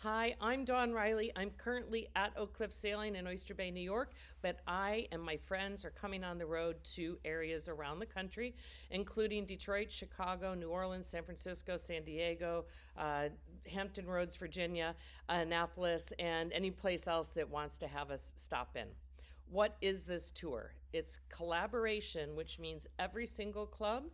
Hi, I'm Dawn Riley. I'm currently at Oakcliff Sailing in Oyster Bay, New York, but I and my friends are coming on the road to areas around the country, including Detroit, Chicago, New Orleans, San Francisco, San Diego, Hampton Roads, Virginia, Annapolis, and any place else that wants to have us stop in. What is this tour? It's collaboration, which means every single club,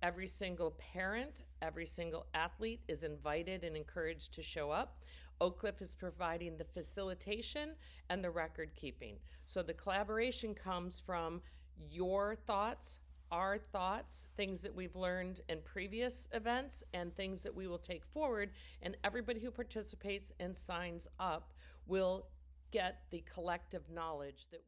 every single parent, every single athlete is invited and encouraged to show up. Oakcliff is providing the facilitation and the record keeping. So the collaboration comes from your thoughts, our thoughts, things that we've learned in previous events, and things that we will take forward. And everybody who participates and signs up will get the collective knowledge that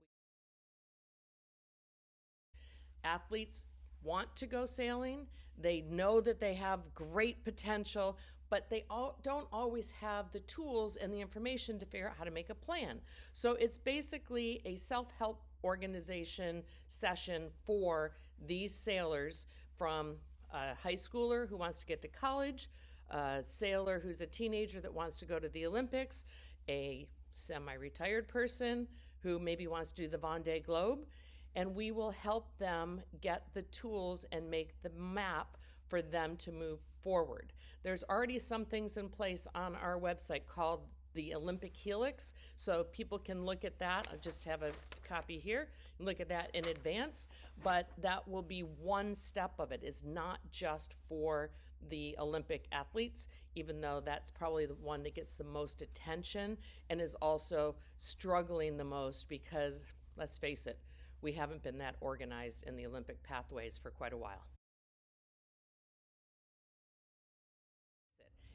athletes want to go sailing. They know that they have great potential, but they don't always have the tools and the information to figure out how to make a plan. So it's basically a self-help organization session for these sailors, from a high schooler who wants to get to college, a sailor who's a teenager that wants to go to the Olympics, a semi-retired person who maybe wants to do the Vendée Globe, and we will help them get the tools and make the map for them to move forward. There's already some things in place on our website called the Olympic Helix, so people can look at that. I'll just have a copy here. Look at that in advance, but that will be one step of it. It's not just for the Olympic athletes, even though that's probably the one that gets the most attention and is also struggling the most because, let's face it, we haven't been that organized in the Olympic pathways for quite a while.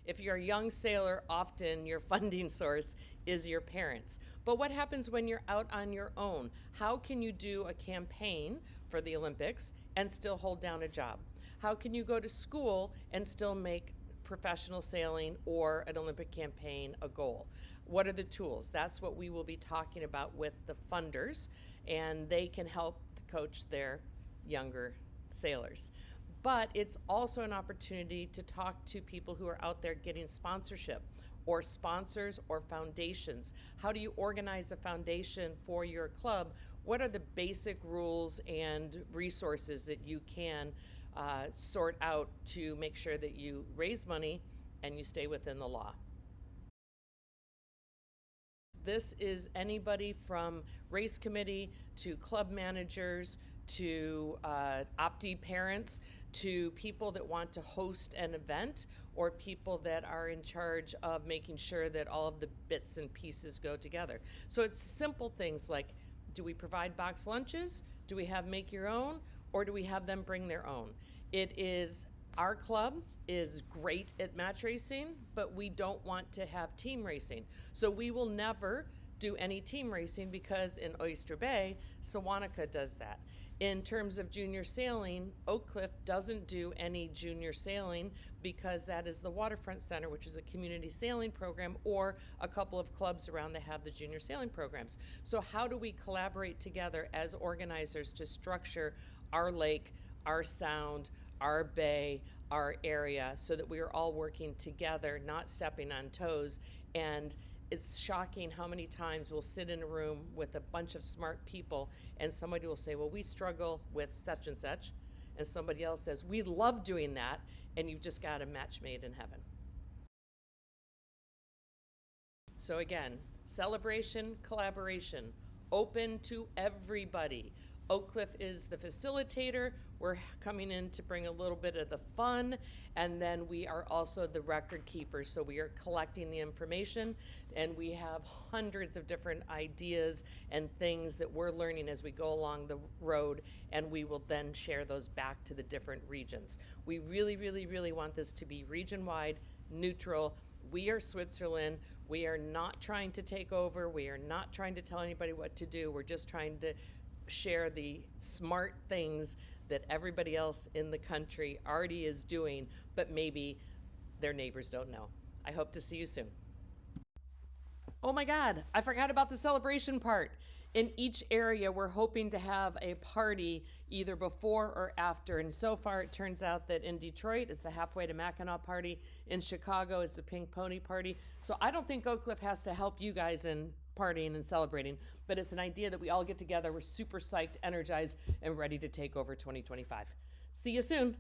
If you're a young sailor, often your funding source is your parents. But what happens when you're out on your own? How can you do a campaign for the Olympics and still hold down a job? How can you go to school and still make professional sailing or an Olympic campaign a goal? What are the tools? That's what we will be talking about with the funders, and they can help to coach their younger sailors. But it's also an opportunity to talk to people who are out there getting sponsorship, or sponsors, or foundations. How do you organize a foundation for your club? What are the basic rules and resources that you can sort out to make sure that you raise money and you stay within the law? This is anybody from race committee to club managers to optee parents to people that want to host an event, or people that are in charge of making sure that all of the bits and pieces go together. So it's simple things like, do we provide box lunches? Do we have make your own? Or do we have them bring their own? Our club is great at match racing, but we don't want to have team racing. So we will never do any team racing because in Oyster Bay, Sewanaka does that. In terms of junior sailing, Oakcliff doesn't do any junior sailing because that is the Waterfront Center, which is a community sailing program, or a couple of clubs around that have the junior sailing programs. So how do we collaborate together as organizers to structure our lake, our sound, our bay, our area, so that we are all working together, not stepping on toes? And it's shocking how many times we'll sit in a room with a bunch of smart people and somebody will say, well, we struggle with such and such. And somebody else says, we love doing that. And you've just got a match made in heaven. So again, celebration, collaboration, open to everybody. Oakcliff is the facilitator. We're coming in to bring a little bit of the fun, and then we are also the record keepers. So we are collecting the information, and we have hundreds of different ideas and things that we're learning as we go along the road, and we will then share those back to the different regions. We really, really, really want this to be region-wide, neutral. We are Switzerland. We are not trying to take over. We are not trying to tell anybody what to do. We're just trying to share the smart things that everybody else in the country already is doing, but maybe their neighbors don't know. I hope to see you soon. Oh my God, I forgot about the celebration part. in each area, we're hoping to have a party either before or after. And so far, it turns out that in Detroit, it's a Halfway to Mackinac party. In Chicago, it's the Pink Pony party. So I don't think Oakcliff has to help you guys in partying and celebrating, but it's an idea that we all get together. We're super psyched, energized, and ready to take over 2025. See you soon.